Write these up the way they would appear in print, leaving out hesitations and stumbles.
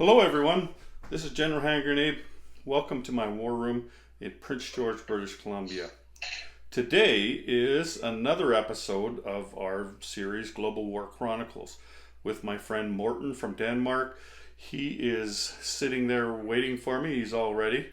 Hello everyone, this is General Hand Grenade. Welcome to my war room in Prince George, British Columbia. Today is another episode of our series Global War Chronicles with my friend Morten from Denmark. He is sitting there waiting for me, he's all ready.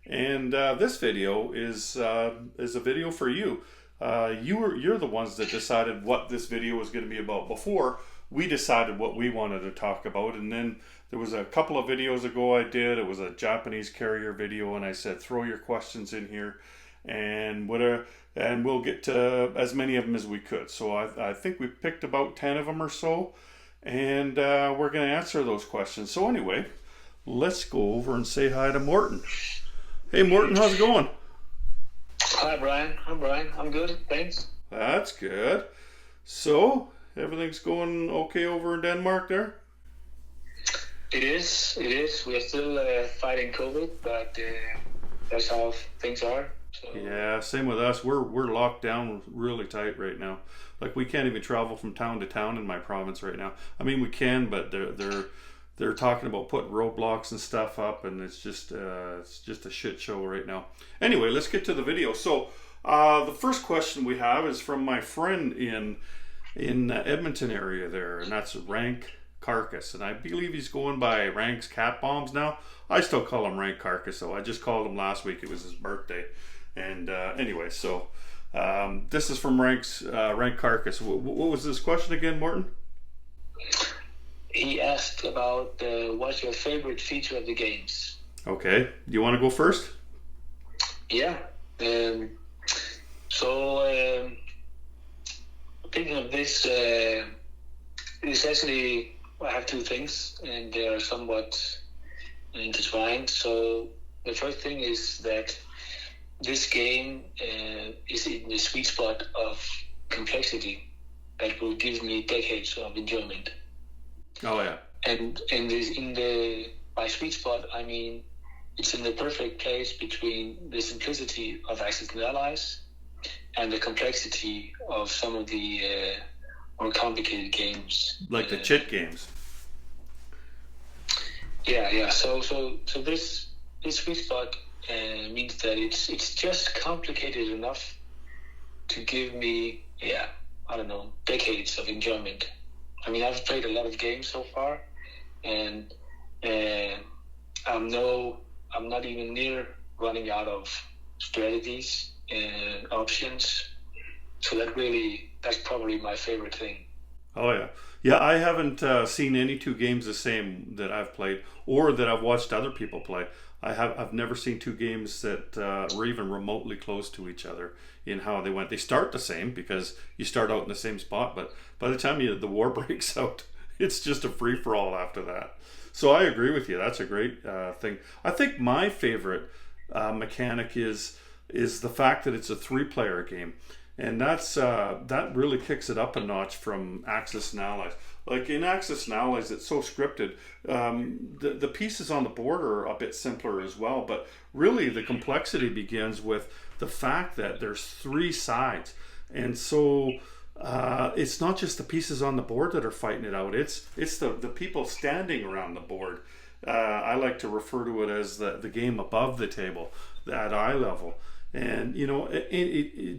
And this video is a video for you. You're the ones that decided what this video was going to be about before we decided what we wanted to talk about, and then there was a couple of videos ago I did. It was a Japanese carrier video, and I said throw your questions in here, and we'll get to as many of them as we could. So I think we picked about 10 of them or so, and we're going to answer those questions. So anyway, let's go over and say hi to Morten. Hey Morten, how's it going? Hi Brian. I'm good, thanks. That's good. So everything's going okay over in Denmark there? It is. We are still fighting COVID, but that's how things are. So. Yeah, same with us. We're locked down really tight right now. Like we can't even travel from town to town in my province right now. I mean, we can, but they're talking about putting roadblocks and stuff up, and it's just a shit show right now. Anyway, let's get to the video. So the first question we have is from my friend in Edmonton area there, and that's Rank Carcass, and I believe he's going by Rank's Cat Bombs now. I still call him Rank Carcass, so I just called him last week. It was his birthday, and anyway, so this is from Rank Carcass. What was this question again, Morten? He asked about what's your favorite feature of the games. Okay, do you want to go first? Yeah. Thinking of this, it's actually, I have two things, and they are somewhat intertwined. So the first thing is that this game is in the sweet spot of complexity that will give me decades of enjoyment. Oh yeah. And by sweet spot, I mean it's in the perfect place between the simplicity of Axis and Allies and the complexity of some of the more complicated games, like the chit games. Yeah. So this sweet spot means that it's just complicated enough to give me, decades of enjoyment. I mean, I've played a lot of games so far, and I'm not even near running out of strategies and options. So that's probably my favorite thing. Oh yeah. I haven't seen any two games the same that I've played or that I've watched other people play. I've never seen two games that were even remotely close to each other in how they went. They start the same because you start out in the same spot, but by the time the war breaks out, it's just a free for all after that. So I agree with you. That's a great thing. I think my favorite mechanic is the fact that it's a 3-player game. And that really kicks it up a notch from Axis and Allies. Like in Axis and Allies, it's so scripted. The pieces on the board are a bit simpler as well, but really the complexity begins with the fact that there's 3 sides. And so it's not just the pieces on the board that are fighting it out. It's the people standing around the board. I like to refer to it as the game above the table, at eye level. And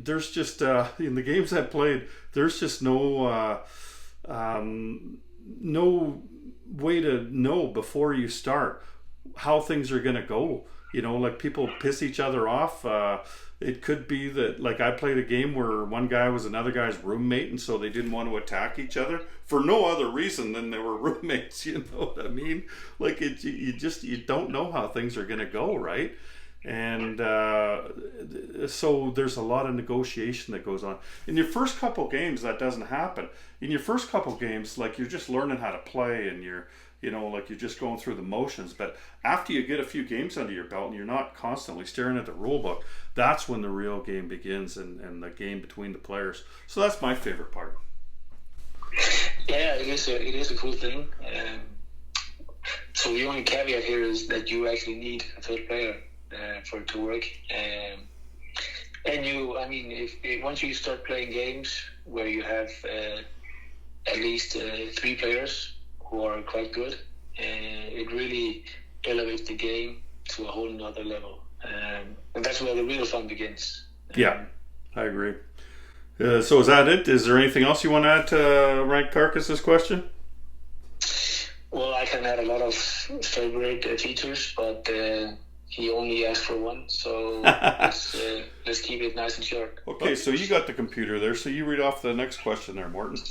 there's just in the games I've played, there's just no way to know before you start how things are going to go. Like people piss each other off. It could be that, like, I played a game where one guy was another guy's roommate, and so they didn't want to attack each other for no other reason than they were roommates. You know what I mean? Like you don't know how things are going to go, right? And so there's a lot of negotiation that goes on. In your first couple games, that doesn't happen. In your first couple games, like, you're just learning how to play, and you're just going through the motions. But after you get a few games under your belt and you're not constantly staring at the rule book, that's when the real game begins, and the game between the players. So that's my favorite part. Yeah, it is a cool thing. So the only caveat here is that you actually need a third player for it to work. If once you start playing games where you have at least 3 players who are quite good, it really elevates the game to a whole nother level. And that's where the real fun begins. Yeah, I agree. So is that it? Is there anything else you want to add to Rank Carcass's question? Well, I can add a lot of favorite features, but he only asked for one, so let's keep it nice and short. Okay, so you got the computer there, so you read off the next question there, Morton.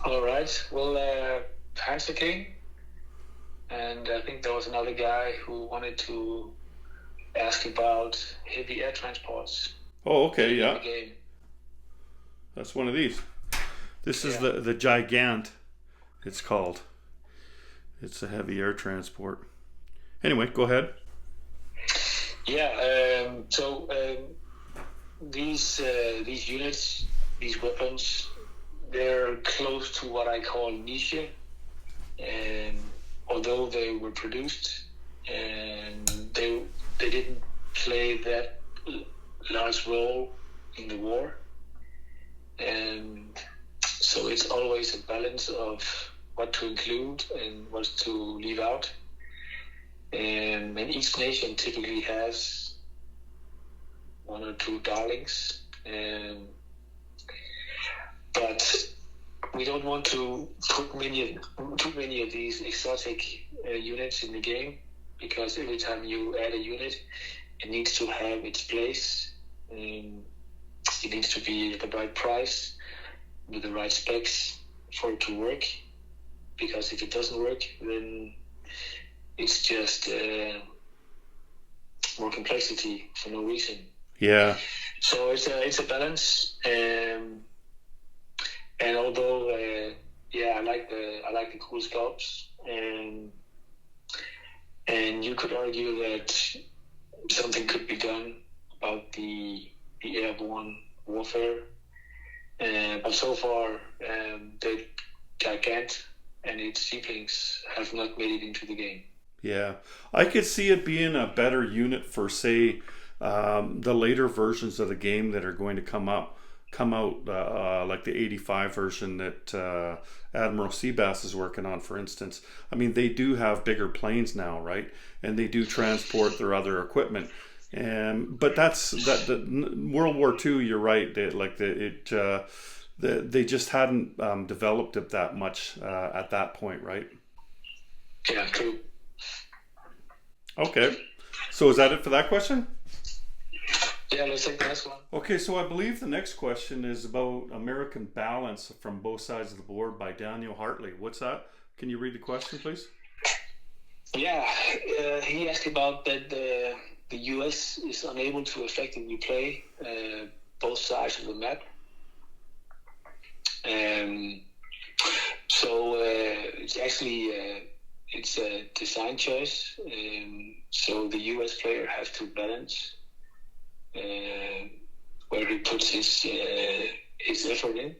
All right. Well, Panzer King, and I think there was another guy who wanted to ask about heavy air transports. Oh, okay, yeah. In the game. That's one of these. This is the Gigant, it's called. It's a heavy air transport. Anyway, go ahead. Yeah, so these units, these weapons, they're close to what I call niche. And although they were produced, and they didn't play that large role in the war. And so it's always a balance of what to include and what to leave out. And each nation typically has one or two darlings. But we don't want to put too many of these exotic units in the game, because every time you add a unit, it needs to have its place. It needs to be at the right price with the right specs for it to work. Because if it doesn't work, then it's just more complexity for no reason. Yeah. So it's a balance. And although I like the cool sculpts, and you could argue that something could be done about the airborne warfare, but so far the Gigant and its siblings have not made it into the game. Yeah, I could see it being a better unit for, say, the later versions of the game that are going to come out, like the 85 version that Admiral Seabass is working on, for instance. I mean, they do have bigger planes now, right? And they do transport their other equipment. But the World War II. You're right. They just hadn't developed it that much at that point, right? Yeah, true. Okay, so is that it for that question? Yeah, let's take the next one. Okay, so I believe the next question is about American Balance from Both Sides of the Board by Daniel Hartley. What's that? Can you read the question, please? Yeah, he asked about that the U.S. is unable to effectively play both sides of the map. So it's actually it's a design choice. So the U.S. player has to balance where he puts his effort in.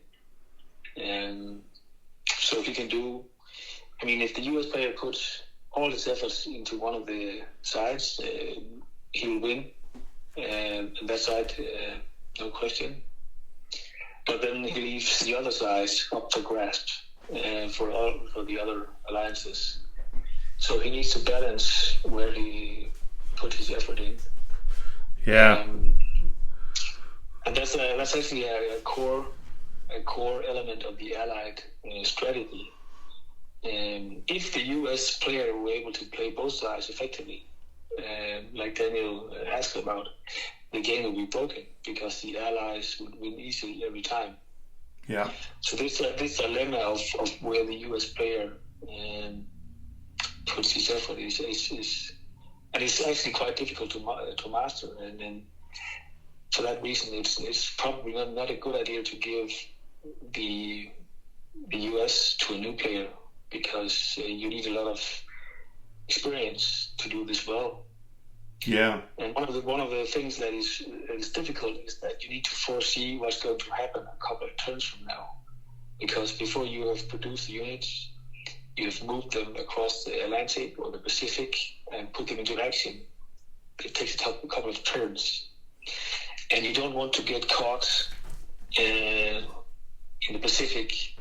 So he can do. I mean, if the U.S. player puts all his efforts into one of the sides, he will win. And that side, no question. But then he leaves the other side up for grasp for the other alliances. So he needs to balance where he put his effort in. Yeah. And that's actually a core element of the Allied strategy. If the U.S. player were able to play both sides effectively, like Daniel asked about, the game would be broken because the Allies would win easily every time. Yeah. So this dilemma of where the U.S. player puts his effort is and it's actually quite difficult to master. And then for that reason, it's probably not a good idea to give the U.S. to a new player, because you need a lot of experience to do this well. Yeah. And one of the things that is difficult is that you need to foresee what's going to happen a couple of turns from now, because before you have produced the units, you have moved them across the Atlantic or the Pacific and put them into action. It takes a couple of turns, and you don't want to get caught in the Pacific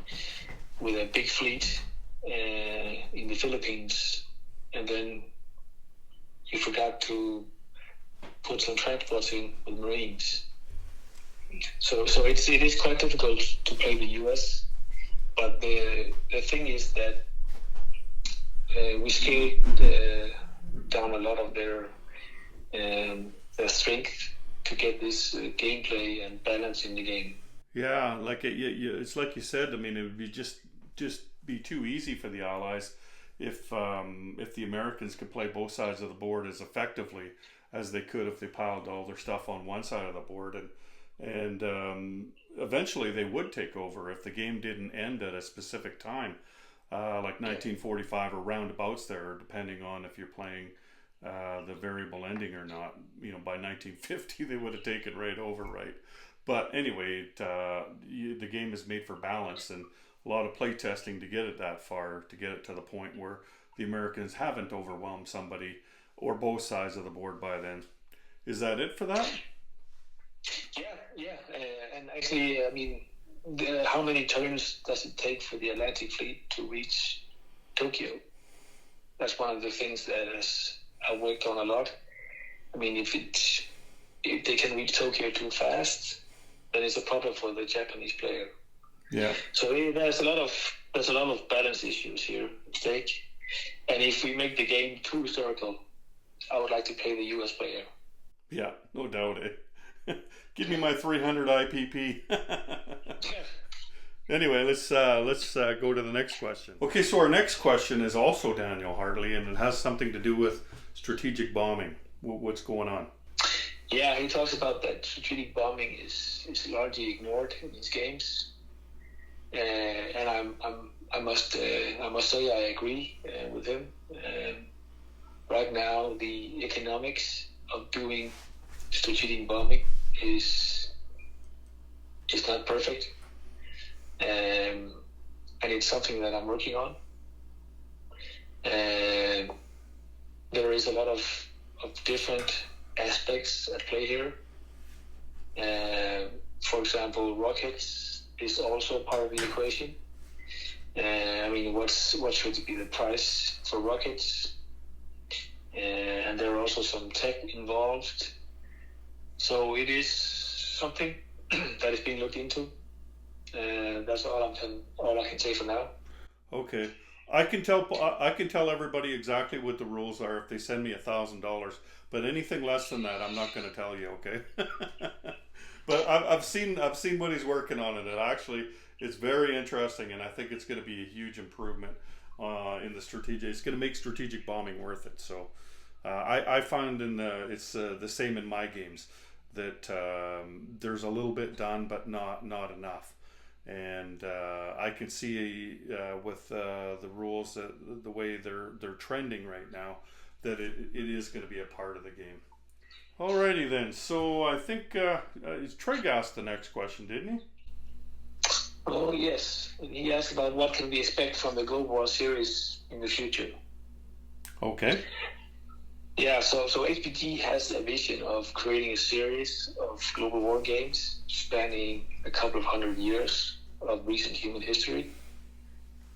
with a big fleet in the Philippines, and then you forgot to put some transports in with Marines. So it is quite difficult to play the US, but the thing is that we scaled down a lot of their strength to get this gameplay and balance in the game. Yeah, like it's like you said. I mean, it would be just be too easy for the Allies if the Americans could play both sides of the board as effectively as they could if they piled all their stuff on one side of the board, and eventually they would take over if the game didn't end at a specific time, like 1945 or roundabouts there, depending on if you're playing the variable ending or not. You know, by 1950 they would have taken right over, right? But anyway, the game is made for balance, and a lot of play testing to get it that far, to get it to the point where the Americans haven't overwhelmed somebody or both sides of the board by then. Is that it for that? Yeah. And actually, I mean, how many turns does it take for the Atlantic Fleet to reach Tokyo? That's one of the things that I worked on a lot. I mean, if they can reach Tokyo too fast, then it's a problem for the Japanese player. Yeah. So there's a lot of balance issues here at stake. And if we make the game too historical, I would like to play the US player. Yeah, no doubt. Give me my 300 IPP. Anyway, let's go to the next question. Okay, so our next question is also Daniel Hartley, and it has something to do with strategic bombing. What's going on? Yeah, he talks about that strategic bombing is largely ignored in these games, and I must say I agree with him. Right now, the economics of doing strategic bombing is not perfect, and it's something that I'm working on. And there is a lot of different aspects at play here. For example, rockets is also part of the equation. I mean, what should be the price for rockets? And there are also some tech involved. So it is something that is being looked into. That's all I can say for now. Okay. I can tell everybody exactly what the rules are if they send me $1,000. But anything less than that, I'm not going to tell you. Okay. But I've seen what he's working on, and it's very interesting, and I think it's going to be a huge improvement in the strategic. It's going to make strategic bombing worth it. So I find it's the same in my games, that there's a little bit done, but not enough. And I can see with the rules, the way they're trending right now, that it is going to be a part of the game. Alrighty then. So I think Treg asked the next question, didn't he? Oh yes, he asked about what can we expect from the Global War series in the future. Okay. Yeah, so HPG has a vision of creating a series of Global War games spanning a couple of 100 years of recent human history,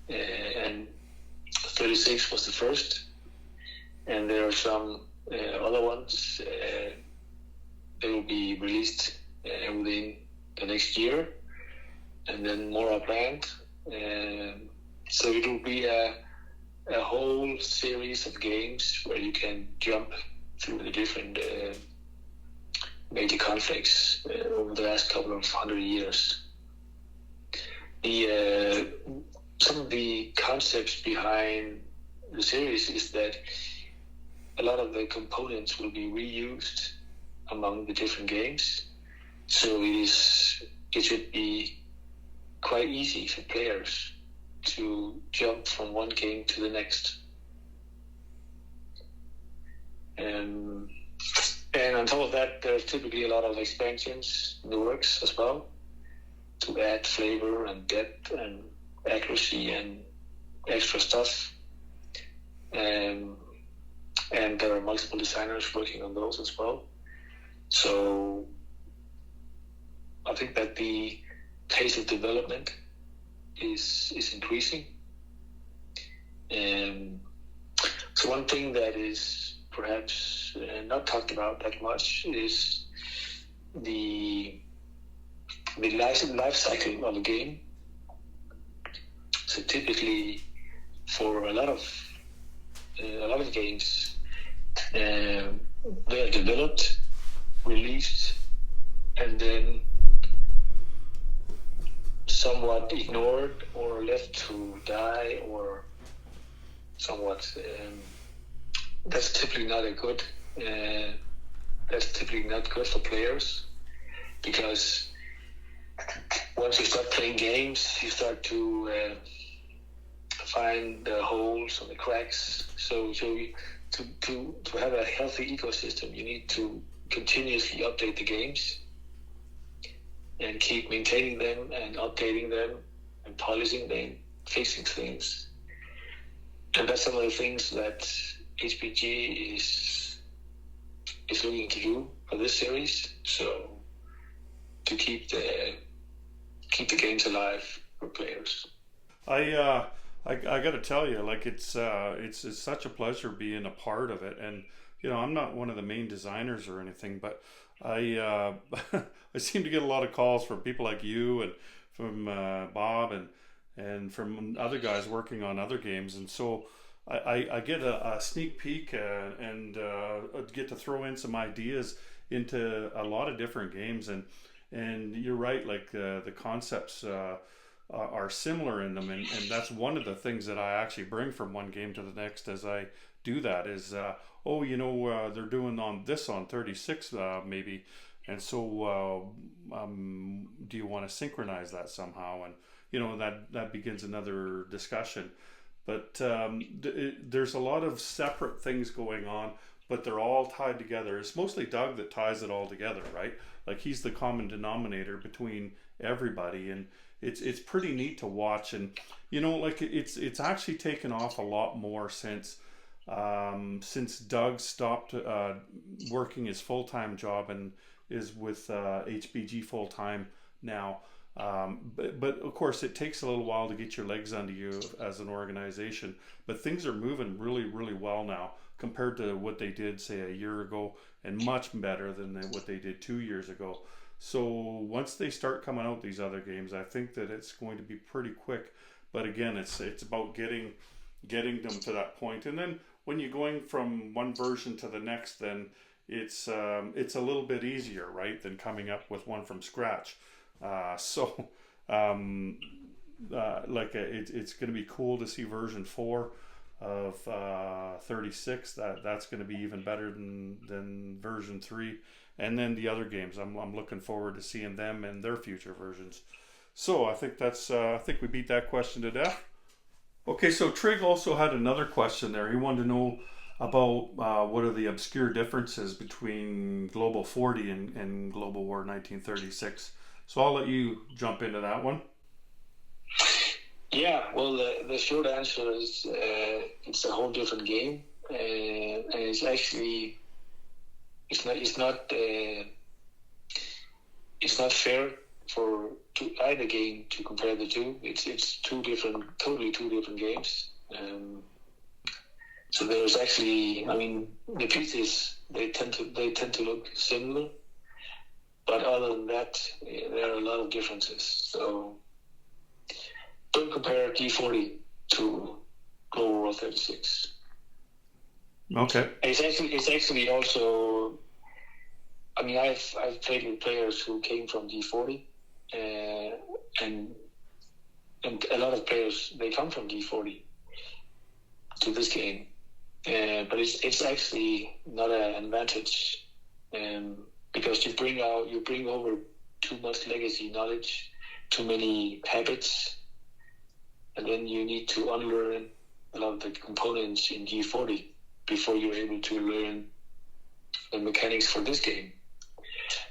and 36 was the first, and there are some other ones that will be released within the next year, and then more are planned. So it will be a whole series of games where you can jump through the different major conflicts over the last couple of 100 years. Some of the concepts behind the series is that a lot of the components will be reused among the different games, so it should be quite easy for players to jump from one game to the next. And on top of that, there's typically a lot of expansions in the works as well to add flavor and depth and accuracy and extra stuff. And there are multiple designers working on those as well. So I think that the pace of development is increasing. Um, so one thing that is perhaps not talked about that much is the life cycle of a game. So typically, for a lot of games, they are developed, released, and then somewhat ignored or left to die, or somewhat. That's typically not a good. That's typically not good for players, because once you start playing games, you start to find the holes and the cracks. So to have a healthy ecosystem, you need to continuously update the games and keep maintaining them and updating them and polishing them, fixing things. And that's some of the things that HPG is looking to do for this series. So to keep the games alive for players. I got to tell you, like it's such a pleasure being a part of it, and I'm not one of the main designers or anything, but I I seem to get a lot of calls from people like you and from Bob and from other guys working on other games, and so I get a sneak peek and get to throw in some ideas into a lot of different games, and you're right, like the concepts are similar in them, and that's one of the things that I actually bring from one game to the next as I do that is they're doing on 36 maybe, and so do you want to synchronize that somehow, and that begins another discussion. But there's a lot of separate things going on, but they're all tied together. It's mostly Doug that ties it all together, right? Like he's the common denominator between everybody, and it's pretty neat to watch. And like it's actually taken off a lot more since Doug stopped working his full-time job and is with HBG full-time now. But of course it takes a little while to get your legs under you as an organization, but things are moving really, really well now compared to what they did say a year ago, and much better than what they did 2 years ago. So once they start coming out these other games, I think that it's going to be pretty quick. But again, it's about getting them to that point, and then when you're going from one version to the next, then it's a little bit easier, right, than coming up with one from scratch. It's going to be cool to see version 4 of 36. That's going to be even better than version 3, and then the other games. I'm looking forward to seeing them and their future versions. So I think I think we beat that question to death. Okay, so Trig also had another question there. He wanted to know about what are the obscure differences between Global 40 and Global War 1936. So I'll let you jump into that one. Yeah, well, the short answer is it's a whole different game, and it's actually it's not fair for either game to compare the two. It's totally two different games. So there's actually, the pieces they tend to look similar, but other than that, there are a lot of differences. So don't compare D40 to Global War 36. Okay. It's actually also, I've played with players who came from D40, and a lot of players, they come from D40 to this game, but it's actually not an advantage, because you bring over too much legacy knowledge, too many habits, and then you need to unlearn a lot of the components in D40 before you're able to learn the mechanics for this game.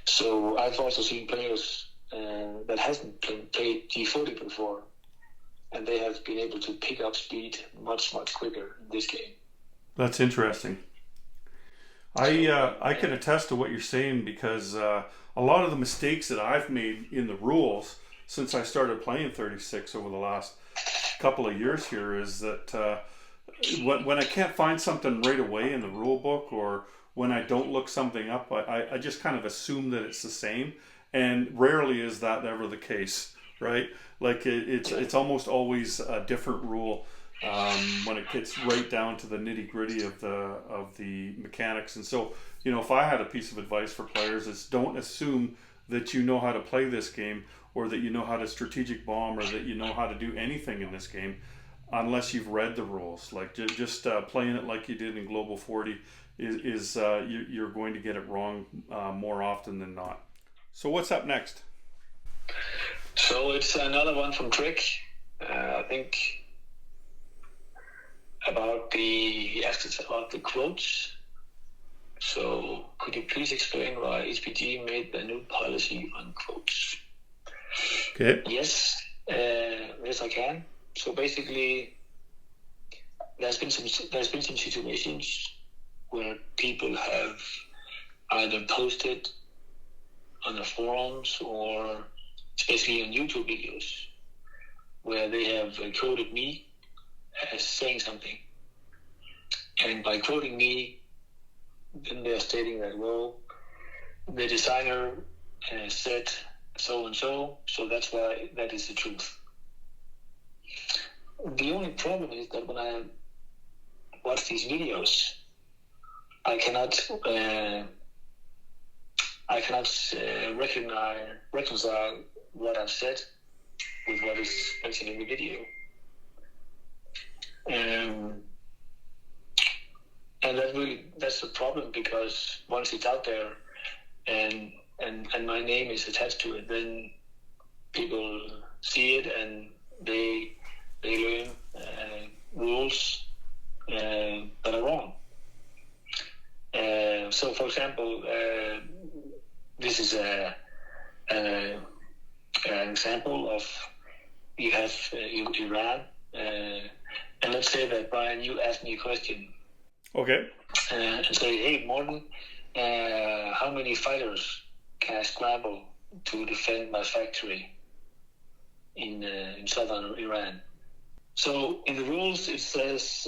So I've also seen players that hasn't played D40 before, and they have been able to pick up speed much, much quicker in this game. That's interesting. I can attest to what you're saying, because a lot of the mistakes that I've made in the rules since I started playing 36 over the last couple of years here is that when I can't find something right away in the rule book, or when I don't look something up, I just kind of assume that it's the same, and rarely is that ever the case, right? Like it's almost always a different rule when it gets right down to the nitty gritty of the mechanics. And so, if I had a piece of advice for players, is don't assume that you know how to play this game, or that you know how to strategic bomb, or that you know how to do anything in this game, unless you've read the rules. Like just playing it like you did in Global 40 is you're going to get it wrong more often than not. So what's up next? So it's another one from Trick. I think about the quotes. So could you please explain why HPG made the new policy on quotes? Okay. Yes, I can. So basically, there's been some situations where people have either posted on the forums, or especially on YouTube videos, where they have quoted me as saying something. And by quoting me, then they're stating that, well, the designer said so and so that's why that is the truth. The only problem is that when I watch these videos, I cannot reconcile what I've said with what is mentioned in the video. And that's the problem, because once it's out there and my name is attached to it, then people see it and they learn rules that are wrong. So, for example, this is an example of you have Iran, and let's say that, Brian, you asked me a question. Okay. And say, hey, Morten, how many fighters can I scramble to defend my factory in southern Iran? So in the rules it says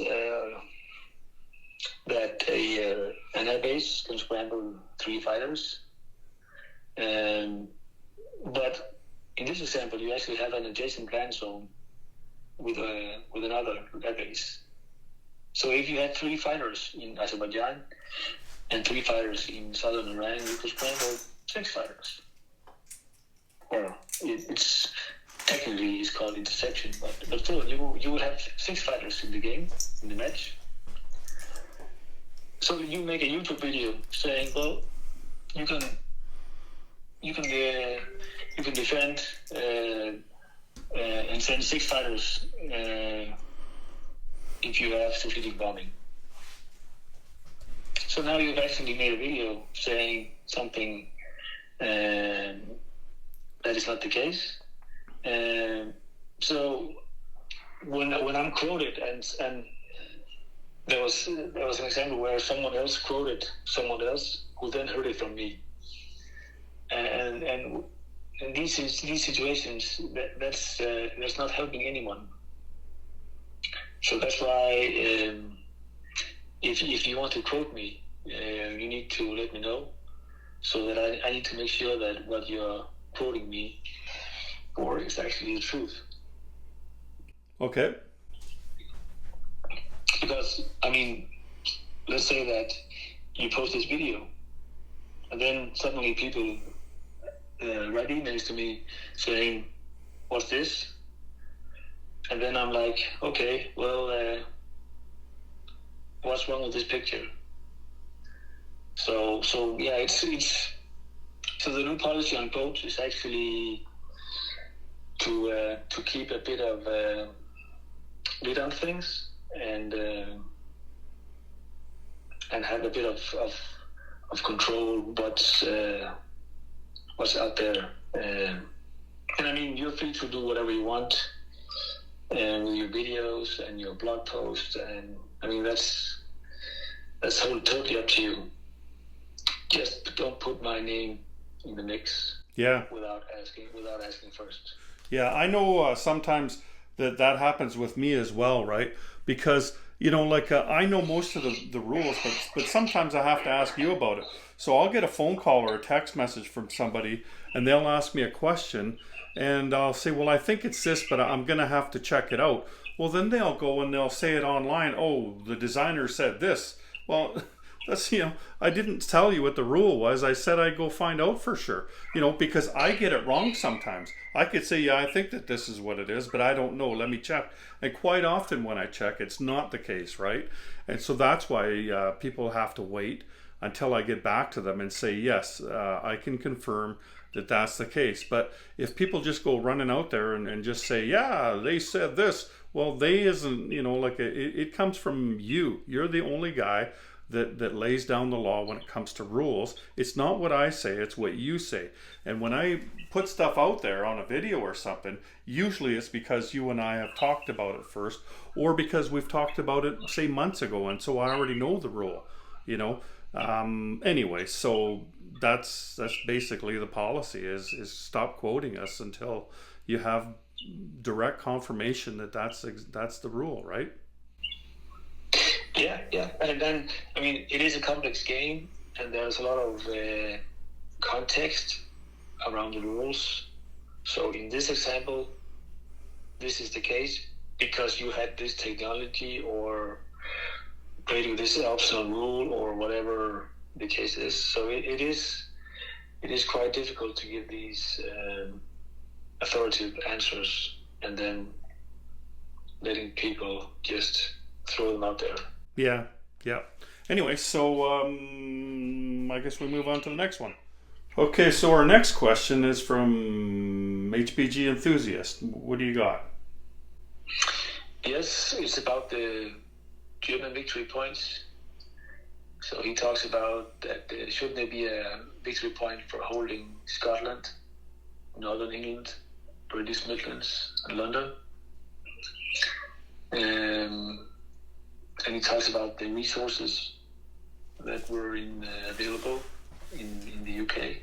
that an air base can scramble 3 fighters, but in this example you actually have an adjacent land zone with another air base. So if you had 3 fighters in Azerbaijan and 3 fighters in southern Iran, you could scramble 6 fighters. Or it's technically called interception, but still you would have 6 fighters in the game, in the match. So you make a YouTube video saying, well, you can defend and send 6 fighters if you have strategic bombing. So now you've actually made a video saying something that is not the case. So when I'm quoted, and there was an example where someone else quoted someone else who then heard it from me, and in these situations that's not helping anyone. So that's why if you want to quote me, you need to let me know, so that I need to make sure that what you're quoting me for is actually the truth. Okay. Because, I mean, let's say that you post this video, and then suddenly people write emails to me saying, what's this? And then I'm like, okay, well, what's wrong with this picture? So yeah, it's so the new policy on quotes is actually to keep a bit of lid on things, and have a bit of control what's out there. And I mean, you're free to do whatever you want with your videos and your blog posts, and I mean that's totally up to you. Just don't put my name in the mix. Yeah. Without asking first. Yeah, I know sometimes that happens with me as well, right? Because like I know most of the rules, but sometimes I have to ask you about it. So I'll get a phone call or a text message from somebody, and they'll ask me a question, and I'll say, well, I think it's this, but I'm gonna have to check it out. Well, then they'll go and they'll say it online. Oh, the designer said this. Well, that's, I didn't tell you what the rule was. I said I'd go find out for sure. Because I get it wrong sometimes. I could say, yeah, I think that this is what it is, but I don't know. Let me check. And quite often when I check, it's not the case, right? And so that's why people have to wait until I get back to them and say, yes, I can confirm that that's the case. But if people just go running out there and just say, yeah, they said this, well, they isn't, it comes from you. You're the only guy that lays down the law when it comes to rules. It's not what I say, it's what you say. And when I put stuff out there on a video or something, usually it's because you and I have talked about it first, or because we've talked about it, say, months ago, and so I already know the rule, Anyway, so that's basically the policy is stop quoting us until you have direct confirmation that that's the rule, right? Yeah. And then, it is a complex game, and there's a lot of context around the rules. So in this example, this is the case because you had this technology or creating this optional rule or whatever the case is. So it is quite difficult to give these authoritative answers and then letting people just throw them out there. Yeah. Anyway, so I guess we move on to the next one. Okay, so our next question is from HBG Enthusiast. What do you got? Yes, it's about the German victory points. So he talks about that shouldn't there be a victory point for holding Scotland, Northern England, British Midlands, and London. And he talks about the resources that were available in the UK,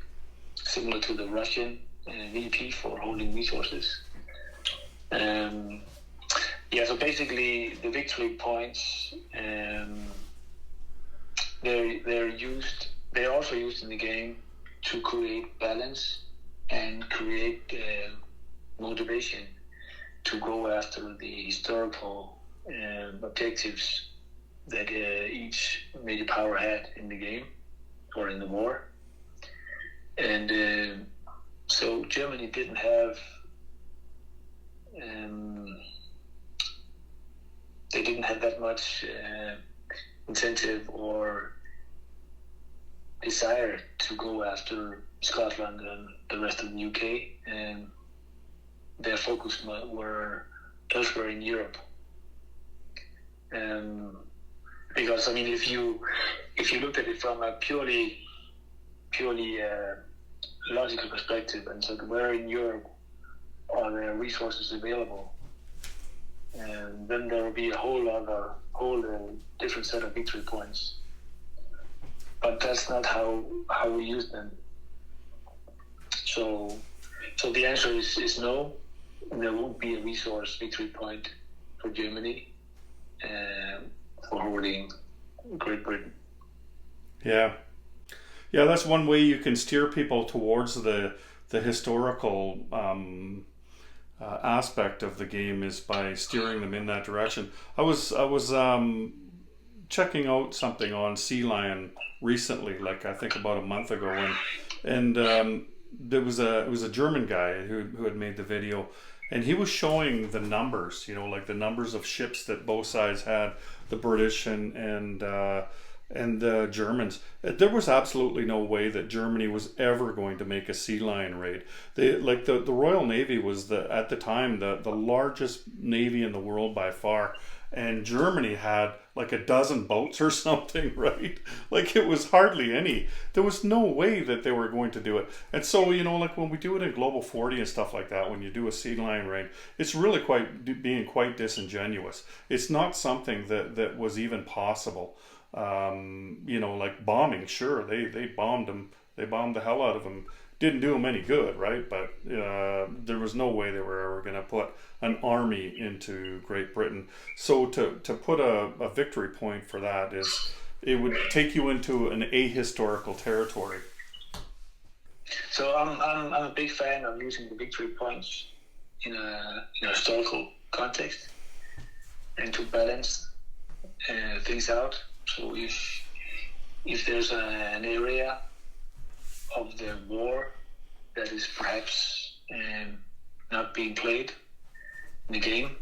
similar to the Russian VP for holding resources. So basically the victory points, they're also used in the game to create balance and create motivation to go after the historical objectives that each major power had in the game or in the war. And so Germany didn't have that much incentive or desire to go after Scotland and the rest of the UK, and their focus were elsewhere in Europe. Because if you looked at it from a purely logical perspective and said where in Europe are there resources available, and then there will be a whole different set of victory points. But that's not how we use them. So the answer is no. There won't be a resource victory point for Germany for holding Great Britain. Yeah, that's one way you can steer people towards the historical aspect of the game, is by steering them in that direction. I was checking out something on Sea Lion recently, like I think about a month ago, and it was a German guy who had made the video, and he was showing the numbers, like the numbers of ships that both sides had, the British and the Germans. There was absolutely no way that Germany was ever going to make a Sea Lion raid. The Royal Navy was at the time the largest navy in the world by far, and Germany had like a dozen boats or something, right? Like it was hardly any. There was no way that they were going to do it. And so, like when we do it in Global 40 and stuff like that, when you do a Sea Lion raid, it's really being quite disingenuous. It's not something that was even possible. Like bombing, sure, they bombed them. They bombed the hell out of them. didn't do them any good, right? But there was no way they were ever going to put an army into Great Britain. So to put a victory point for that is it would take you into an ahistorical territory. So I'm a big fan of using the victory points in a historical context and to balance things out. So if there's an area of the war that is perhaps not being played in the game,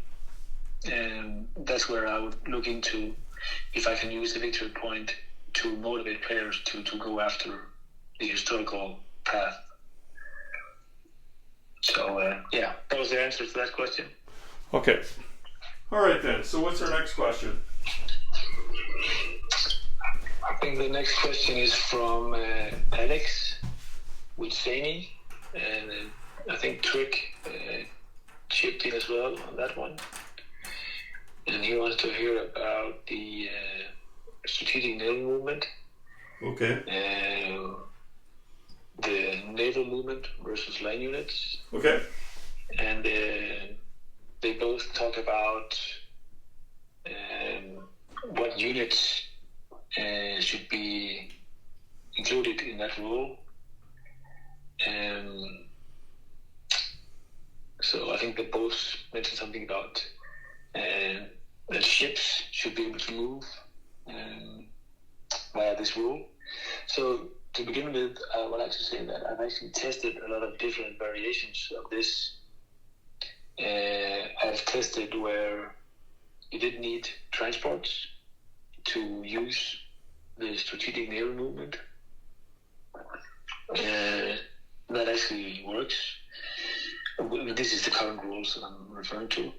that's where I would look into if I can use the victory point to motivate players to go after the historical path. So that was the answer to that question. Okay. All right then. So what's our next question? I think the next question is from Alex with Sani, and I think Trick chipped in as well on that one. And he wants to hear about the strategic naval movement. Okay. The naval movement versus line units. Okay. And they both talk about what units should be included in that rule. So I think they both mentioned something about that ships should be able to move via this rule. So to begin with, I would like to say that I've actually tested a lot of different variations of this. I've tested where you didn't need transports to use the strategic naval movement. That actually works. This is the current rules I'm referring to.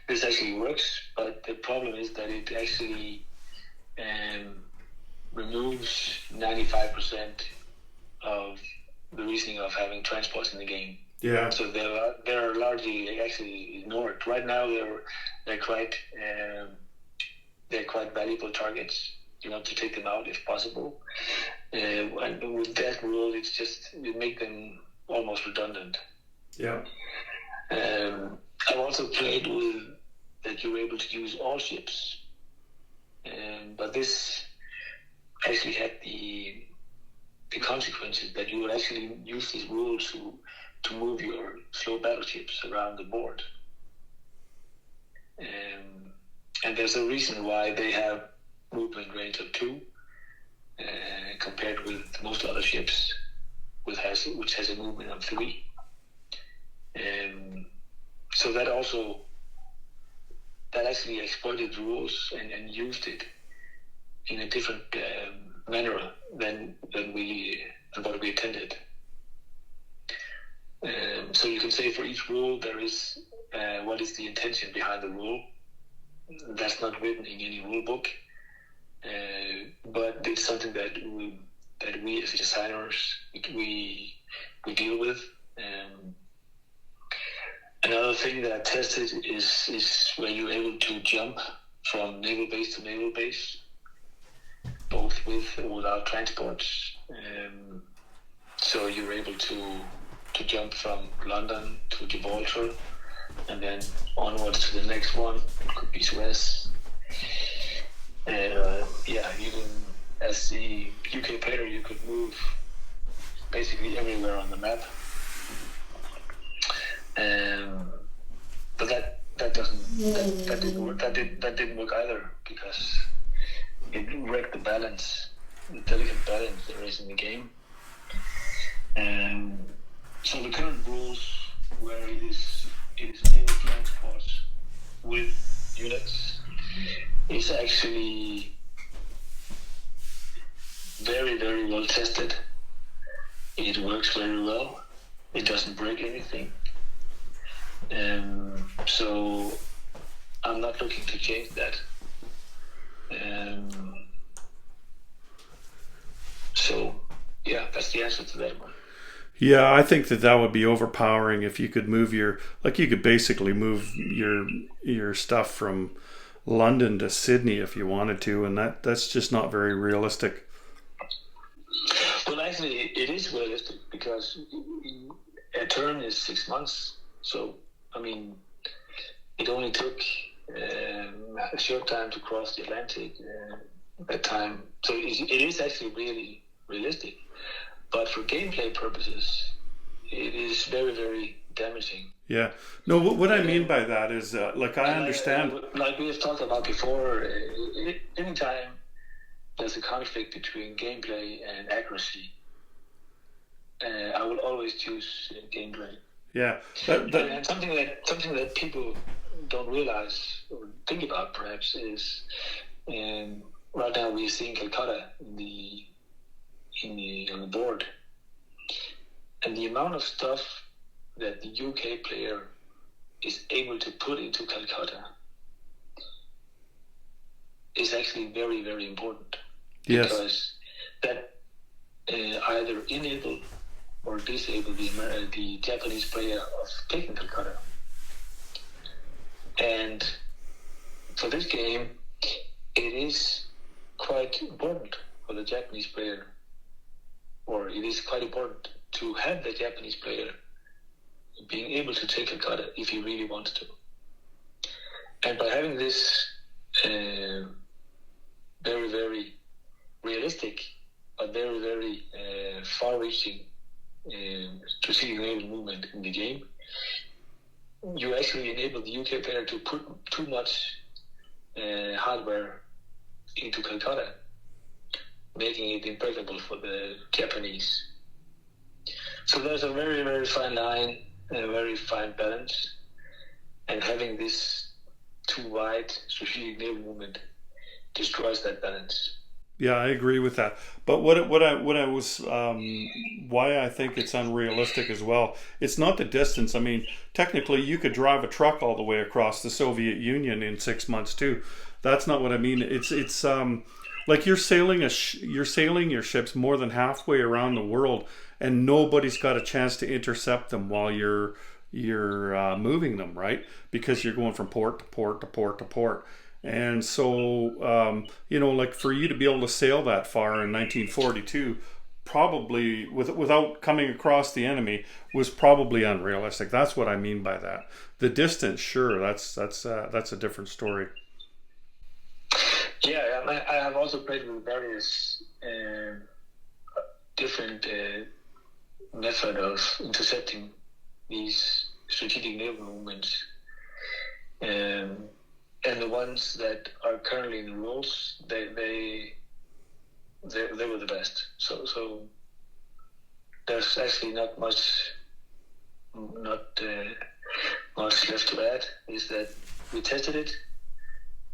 This actually works, but the problem is that it actually removes 95% of the reasoning of having transports in the game. Yeah. So they're largely actually ignored. Right now they're quite valuable targets. You want to take them out if possible. And with that rule, it make them almost redundant. Yeah. I've also played with that you're able to use all ships, but this actually had the consequences that you would actually use these rules to move your slow battleships around the board. And there's a reason why they have movement range of 2 compared with most other ships which has a movement of 3. So that actually exploited the rules and used it in a different manner than what we intended. So you can say for each rule there is what is the intention behind the rule. That's not written in any rule book, but it's something that we as designers we deal with. Another thing that I tested is where you're able to jump from naval base to naval base, both with or without transports. So you're able to jump from London to Gibraltar, and then onwards to the next one. It could be Suez. You can, as the UK player, you could move basically everywhere on the map. But that didn't work either, because it wrecked the delicate balance there is in the game. So the current rules, where it is naval transports with units, is actually very, very well tested. It works very well. It doesn't break anything. So I'm not looking to change that. That's the answer to that one. Yeah, I think that would be overpowering if you could move you could basically move your stuff from London to Sydney if you wanted to, and that's just not very realistic. Well, actually, it is realistic because a turn is 6 months. So, I mean, it only took a short time to cross the Atlantic that time. So it is actually really realistic. But for gameplay purposes, it is very, very damaging. Yeah. No, what I mean by that is, like, I understand. Like we have talked about before, anytime there's a conflict between gameplay and accuracy, I will always choose gameplay. Yeah. And something that people don't realize or think about perhaps is right now we're seeing Calcutta on the board, and the amount of stuff that the UK player is able to put into Calcutta is actually very, very important. Yes. Because that either enable or disable the Japanese player of taking Calcutta. And for this game, it is quite important for the Japanese player, or it is quite important to have the Japanese player being able to take Calcutta if he really wants to. And by having this very, very realistic but very, very far-reaching strategic naval movement in the game, you actually enable the UK player to put too much hardware into Calcutta, making it impregnable for the Japanese. So there's a very, very fine line and a very fine balance, and having this too wide strategic naval movement destroys that balance. Yeah, I agree with that. But what I was why I think it's unrealistic as well. It's not the distance. I mean, technically, you could drive a truck all the way across the Soviet Union in 6 months too. That's not what I mean. It's like you're sailing your ships more than halfway around the world, and nobody's got a chance to intercept them while you're moving them, right? Because you're going from port to port to port to port. And so, like for you to be able to sail that far in 1942, probably without coming across the enemy, was probably unrealistic. That's what I mean by that. The distance, sure, that's a different story. Yeah, I have also played with various different method of intercepting these strategic naval movements. And the ones that are currently in the rules, they were the best. So there's actually not much left to add. Is that we tested it,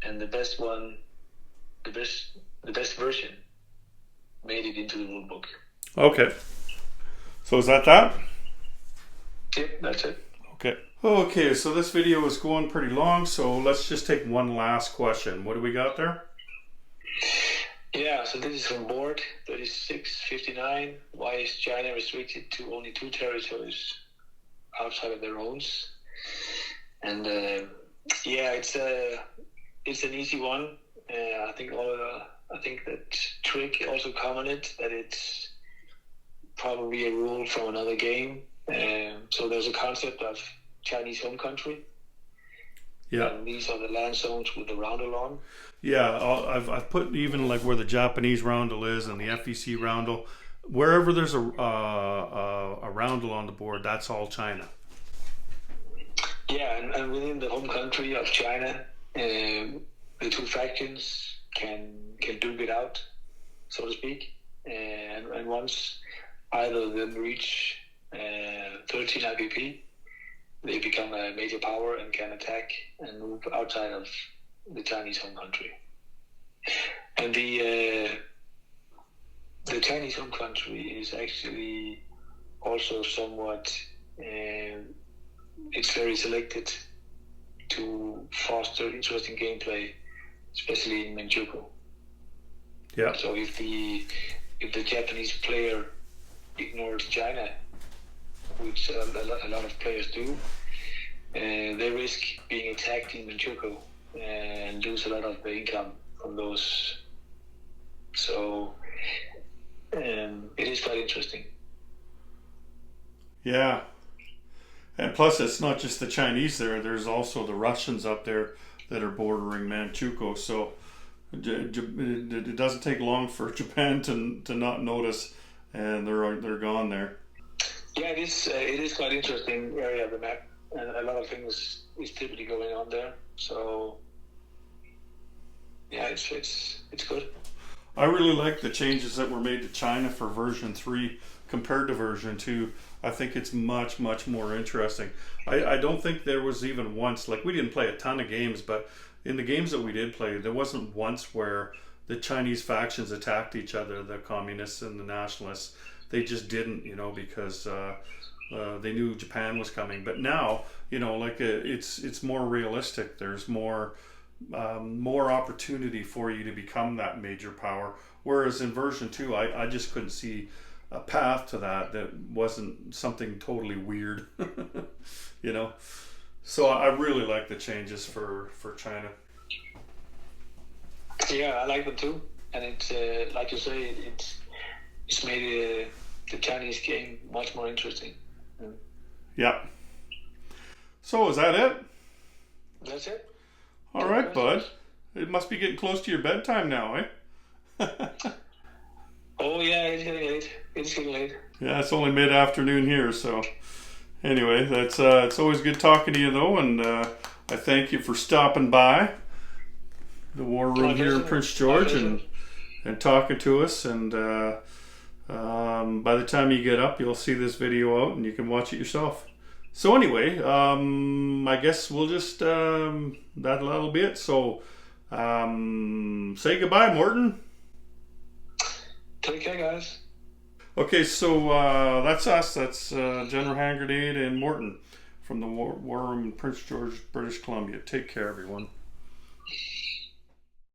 and the best version made it into the rule book. Okay. So is that? Yep, that's it. Okay. Okay, so this video is going pretty long, so let's just take one last question. What do we got there? Yeah, so this is from board 3659. Why is China restricted to only 2 territories outside of their own? And it's an easy one. I think that Trick also commented that it's probably a rule from another game. So there's a concept of Chinese home country. Yeah. And these are the land zones with the roundel on. Yeah, I've put even like where the Japanese roundel is and the FEC roundel, wherever there's a roundel on the board, that's all China. Yeah, and within the home country of China, the two factions can duke it out, so to speak. And once either of them reach 13 IPP, they become a major power and can attack and move outside of the Chinese home country. And the Chinese home country is actually also somewhat, it's very selected to foster interesting gameplay, especially in Manchukuo. Yeah. So if the Japanese player ignores China, which a lot of players do, they risk being attacked in Manchukuo and lose a lot of the income from those. So it is quite interesting. Yeah. And plus, it's not just the Chinese there. There's also the Russians up there that are bordering Manchukuo. So it doesn't take long for Japan to not notice, and they're gone there. Yeah, it is. It is quite interesting area of the map, and a lot of things is typically going on there. So yeah, it's good. I really like the changes that were made to China for version 3 compared to version 2. I think it's much, much more interesting. I don't think there was even once, like we didn't play a ton of games, but in the games that we did play, there wasn't once where the Chinese factions attacked each other, the communists and the nationalists. They just didn't, because they knew Japan was coming. But now, like it's more realistic. There's more opportunity for you to become that major power. Whereas in version 2, I just couldn't see a path to that wasn't something totally weird. So I really like the changes for China. Yeah, I like them too, and it's like you say, it's made the Chinese game much more interesting. Yeah. So is that it? That's it. All right, bud. It must be getting close to your bedtime now, eh? Oh yeah, it's getting late. It's getting late. Yeah, it's only mid-afternoon here, so anyway, that's it's always good talking to you though, and I thank you for stopping by the War Room here in Prince George and talking to us. And by the time you get up, you'll see this video out and you can watch it yourself. So anyway, I guess we'll just that'll be it. So say goodbye, Morton. Take care, guys. Okay, so that's us. That's General Hand Grenade and Morton from the War Room in Prince George, British Columbia. Take care, everyone.